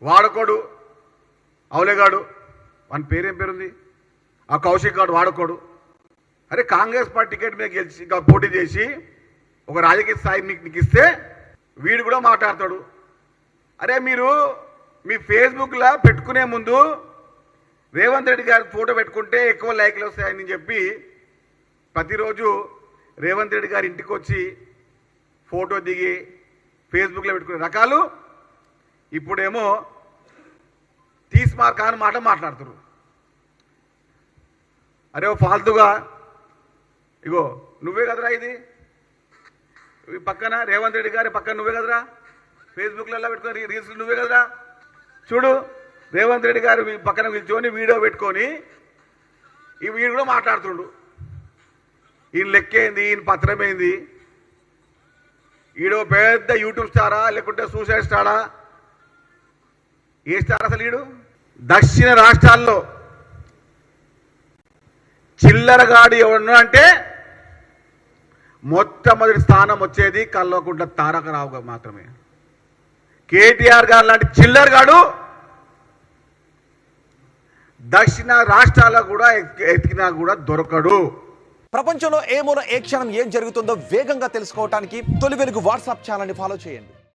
వాడుకోడు, అవులేగాడు, వాని పేరేం పేరుంది, ఆ కౌశిక్ గాడు వాడుకోడు. అరే కాంగ్రెస్ పార్టీ టికెట్ మీద గెలిచి పోటీ చేసి ఒక రాజకీయ స్థాయి నీకు ఇస్తే వీడు కూడా మాట్లాడతాడు. అరే మీరు మీ ఫేస్బుక్లో పెట్టుకునే ముందు రేవంత్ రెడ్డి గారి ఫోటో పెట్టుకుంటే ఎక్కువ లైక్లు వస్తాయని చెప్పి ప్రతిరోజు రేవంత్ రెడ్డి గారి ఇంటికి వచ్చి ఫోటో దిగి ఫేస్బుక్లో పెట్టుకునే రకాలు ఇప్పుడేమో తీస్మార్ కాని మాట మాట్లాడుతున్నారు. అరే ఓ ఫాల్తుగా ఇగో నువ్వే కదరా, ఇది పక్కన రేవంత్ రెడ్డి గారి పక్కన నువ్వే కదరా, ఫేస్బుక్లలో పెట్టుకొని రీల్స్ నువ్వే కదరా. చూడు రేవంత్ రెడ్డి గారు పక్కన కూర్చొని వీడియో పెట్టుకొని ఈ వీడు కూడా మాట్లాడుతుండు. ఈయన లెక్కేంది, ఈయన పత్రమేంది, ఈడో పెద్ద యూట్యూబ్ స్టారా లేకుంటే సూసైడ్ స్టారా, ఏ స్టార్ అసలు ఈడు? దక్షిణ రాష్ట్రాల్లో చిల్లరగాడు ఎవరు అంటే మొట్టమొదటి స్థానం వచ్చేది కల్వకుంట్ల తారక రావు గారు మాత్రమే. కేటీఆర్ గారు లాంటి చిల్లరగాడు దక్షిణ రాష్ట్రాల్లో కూడా ఎతికినా కూడా దొరకడు. ప్రపంచంలో ఏ మూల ఏ క్షణం ఏం జరుగుతుందో వేగంగా తెలుసుకోవడానికి తొలి వెలుగు వాట్సాప్ ఛానల్ని ఫాలో చేయండి.